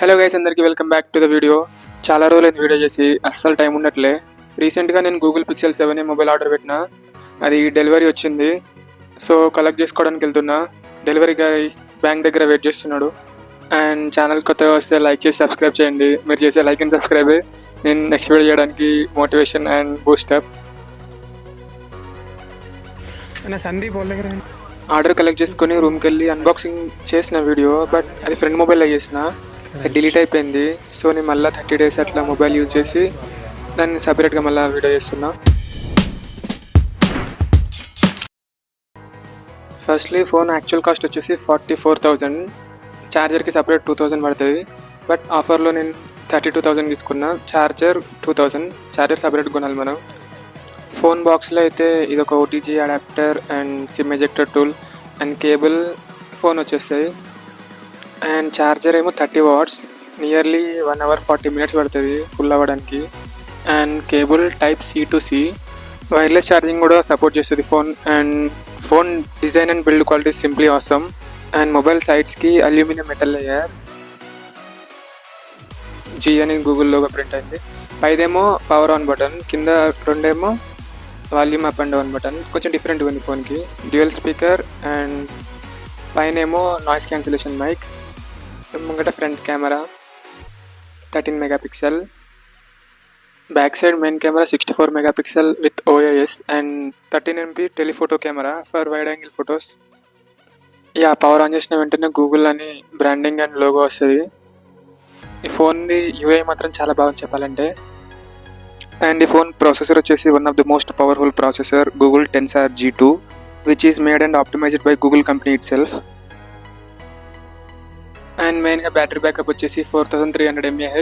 Hello guys, అందరికీ welcome back to the video. చాలా రోజులైంది వీడియో చేసి, అస్సలు టైం ఉండట్లే. రీసెంట్గా నేను గూగుల్ పిక్సెల్ 7 మొబైల్ ఆర్డర్ పెట్టిన, అది డెలివరీ వచ్చింది. సో కలెక్ట్ చేసుకోవడానికి వెళ్తున్నా. డెలివరీ గాయ్ బ్యాంక్ దగ్గర వెయిట్ చేస్తున్నాడు. అండ్ ఛానల్ కొత్తగా వస్తే లైక్ చేసి సబ్స్క్రైబ్ చేయండి. మీరు చేసే లైక్ అండ్ సబ్స్క్రైబ్ నేను నెక్స్ట్ వీడియో చేయడానికి motivation and boost up. Sandeep order collect చేసుకుని రూమ్కి వెళ్ళి అన్బాక్సింగ్ చేసిన వీడియో, బట్ అది ఫ్రెండ్ మొబైల్లో చేసిన, డిలీట్ అయిపోయింది. సో నేను మళ్ళీ 30 days అట్లా మొబైల్ యూజ్ చేసి దాన్ని సపరేట్గా మళ్ళీ వీడియో చేస్తున్నా. ఫస్ట్లీ ఫోన్ యాక్చువల్ కాస్ట్ వచ్చేసి 44,000. ఛార్జర్కి సపరేట్ 2,000 పడుతుంది. బట్ ఆఫర్లో నేను 32,000 తీసుకున్నా. ఛార్జర్ 2,000. ఛార్జర్ సపరేట్ కొనాలి మనం. ఫోన్ బాక్స్లో అయితే ఇది ఒక OTG adapter and SIM ejector tool and cable phone వచ్చేస్తాయి. అండ్ ఛార్జర్ ఏమో 30 watts, నియర్లీ 1 hour 40 minutes పడుతుంది ఫుల్ అవ్వడానికి. And cable type C to C. Wireless charging కూడా సపోర్ట్ చేస్తుంది phone. And phone design and build quality simply awesome. And mobile సైడ్స్కి aluminium metal layer, G అని Google logo print అయింది. పైదేమో power on button, కింద రెండేమో volume up and down button. కొంచెం డిఫరెంట్గా ఉంది ఫోన్కి. డ్యూయల్ స్పీకర్ అండ్ పైన ఏమో నాయిస్ క్యాన్సిలేషన్ మైక్. ముంగట front camera 13 megapixel. Back side main camera 64 megapixel with OIS and 13 MP telephoto camera for wide angle photos. Yeah, power on చేసిన వెంటనే Google అని బ్రాండింగ్ అండ్ లోగో వస్తుంది. ఈ ఫోన్ది UI మాత్రం చాలా బాగుంది చెప్పాలంటే. అండ్ ఈ ఫోన్ ప్రాసెసర్ వచ్చేసి one of the most powerful processor, Google Tensor G2, which is made and optimized by Google company itself. And మెయిన్గా బ్యాటరీ బ్యాకప్ వచ్చేసి 4300 mAh.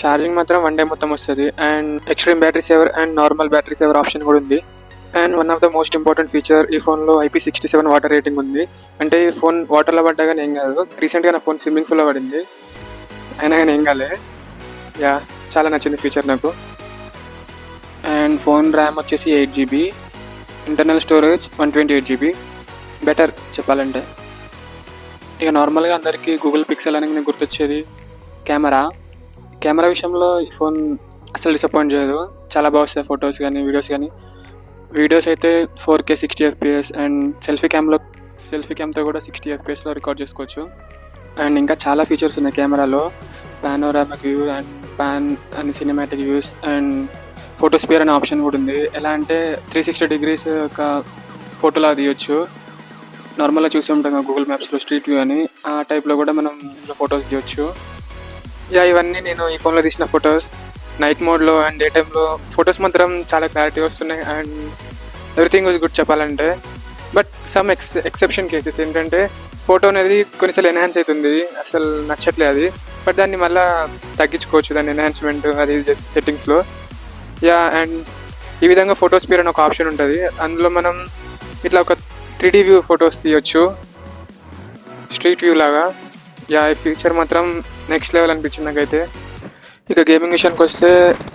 ఛార్జింగ్ మాత్రం 1 day మొత్తం వస్తుంది. And extreme battery saver and normal battery saver option కూడా ఉంది. And one of the most important feature, ఈ ఫోన్లో IP67 water rating ఉంది. అంటే ఈ ఫోన్ వాటర్లో పడ్డాగానే ఏం కాదు. రీసెంట్గా నా ఫోన్ స్విమ్మింగ్ పూల్లో పడింది, అయినా కానీ ఏం కాలే. యా, చాలా నచ్చింది ఫీచర్ నాకు. అండ్ ఫోన్ ర్యామ్ వచ్చేసి 8GB, internal storage 128 GB. Better చెప్పాలంటే. ఇక నార్మల్గా అందరికీ గూగుల్ పిక్సెల్ అని నేను గుర్తొచ్చేది కెమెరా విషయంలో ఈ ఫోన్ అసలు డిసప్పాయింట్ చేయదు. చాలా బాగా వస్తాయి ఫొటోస్ కానీ వీడియోస్ కానీ. వీడియోస్ అయితే 4K 60 FPS అండ్ సెల్ఫీ క్యామ్తో కూడా 60 FPSలో రికార్డ్ చేసుకోవచ్చు. అండ్ ఇంకా చాలా ఫీచర్స్ ఉన్నాయి కెమెరాలో. Panoramic view and pan and cinematic views and photosphere అనే ఆప్షన్ కూడా ఉంది. ఎలా అంటే 360 degrees ఒక ఫోటోలా తీయొచ్చు. నార్మల్గా చూసి ఉంటాం గూగుల్ మ్యాప్స్లో స్ట్రీట్ వ్యూ అని, ఆ టైప్లో కూడా మనం ఇంట్లో ఫొటోస్ తీయొచ్చు. యా, ఇవన్నీ నేను ఈ ఫోన్లో తీసిన ఫొటోస్. నైట్ మోడ్లో అండ్ డే టైంలో ఫొటోస్ మాత్రం చాలా క్లారిటీ వస్తున్నాయి అండ్ ఎవ్రీథింగ్ వాజ్ గుడ్ చెప్పాలంటే. బట్ సమ్ ఎక్సెప్షన్ కేసెస్ ఏంటంటే, ఫోటో అనేది కొన్నిసార్లు ఎన్హాన్స్ అవుతుంది, అసలు నచ్చట్లేదు అది. బట్ దాన్ని మళ్ళీ తగ్గించుకోవచ్చు, దాన్ని ఎన్హాన్స్మెంట్ అది చేసి సెట్టింగ్స్లో. యా, అండ్ ఈ విధంగా ఫోటోస్పియర్ అని ఒక ఆప్షన్ ఉంటుంది. అందులో మనం ఇట్లా ఒక 3D వ్యూ ఫొటోస్ తీయొచ్చు, స్ట్రీట్ వ్యూ లాగా. యా, ఈ ఫీచర్ మాత్రం నెక్స్ట్ లెవెల్ అనిపించింది నాకైతే. ఇక గేమింగ్ విషయానికి వస్తే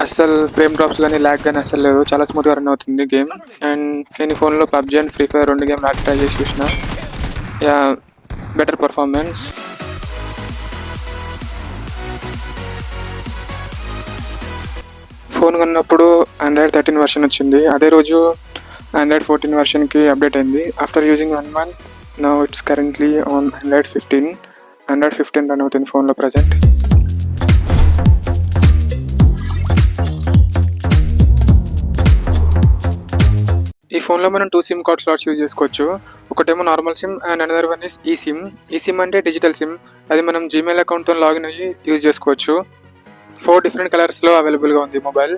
అస్సలు ఫ్రేమ్ డ్రాప్స్ కానీ ల్యాగ్ కానీ అస్సలు లేదు. చాలా స్మూత్గా రన్ అవుతుంది గేమ్. అండ్ నేను ఈ ఫోన్లో PUBG అండ్ ఫ్రీ ఫైర్ 2 గేమ్లు ట్రై చేసి చూసిన. Yeah, better performance. ఫోన్ కొన్నప్పుడు Android 13 వర్షన్ వచ్చింది. అదే రోజు Android 14 వర్షన్కి అప్డేట్ అయింది. After using 1 month, now it's currently on Android 15. Android 15 run అవుతుంది ఫోన్లో ప్రజెంట్. ఈ ఫోన్లో మనం 2 SIM కార్డ్ స్లాట్స్ యూజ్ చేసుకోవచ్చు. ఒకటేమో normal SIM and another one is eSIM. eSIM అంటే డిజిటల్ సిమ్. అది మనం Gmail అకౌంట్తో లాగిన్ అయ్యి యూజ్ చేసుకోవచ్చు. 4 different కలర్స్లో అవైలబుల్గా ఉంది మొబైల్.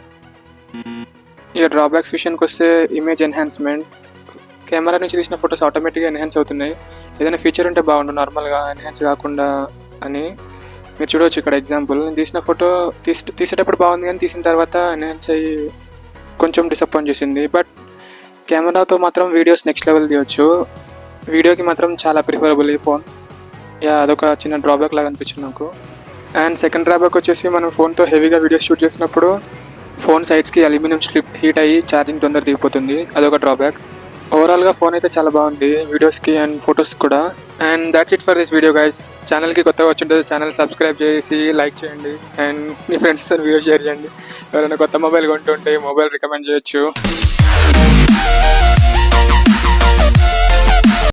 ఇక డ్రాబ్యాక్స్ విషయానికి వస్తే ఇమేజ్ ఎన్హాన్స్మెంట్. కెమెరా నుంచి తీసిన ఫొటోస్ ఆటోమేటిక్గా ఎన్హాన్స్ అవుతున్నాయి. ఏదైనా ఫీచర్ ఉంటే బాగుండు నార్మల్గా ఎన్హాన్స్ కాకుండా అని. మీరు చూడవచ్చు ఇక్కడ ఎగ్జాంపుల్. నేను తీసిన ఫోటో తీసేటప్పుడు బాగుంది, కానీ తీసిన తర్వాత ఎన్హాన్స్ అయ్యి కొంచెం డిసప్పాయింట్ చేసింది. బట్ కెమెరాతో మాత్రం వీడియోస్ నెక్స్ట్ లెవెల్ తీయొచ్చు. వీడియోకి మాత్రం చాలా ప్రిఫరబుల్ ఈ ఫోన్. యా, అదొక చిన్న డ్రాబ్యాక్ లాగా అనిపించింది నాకు. అండ్ సెకండ్ డ్రాబ్యాక్ వచ్చేసి, మనం ఫోన్తో హెవీగా వీడియోస్ షూట్ చేసినప్పుడు ఫోన్ సైడ్స్కి అల్యూమినియం స్ట్రిప్ హీట్ అయ్యి ఛార్జింగ్ తొందర దిగిపోతుంది. అదొక డ్రాబ్యాక్. ఓవరాల్గా ఫోన్ అయితే చాలా బాగుంది వీడియోస్కి అండ్ ఫొటోస్ కూడా. And that's it for this video guys. ఛానల్కి కొత్తగా వచ్చింటే ఛానల్ సబ్స్క్రైబ్ చేసి లైక్ చేయండి అండ్ మీ ఫ్రెండ్స్తో వీడియో షేర్ చేయండి. ఎవరైనా కొత్త మొబైల్ కొంటుంటే మొబైల్ రికమెండ్ చేయొచ్చు.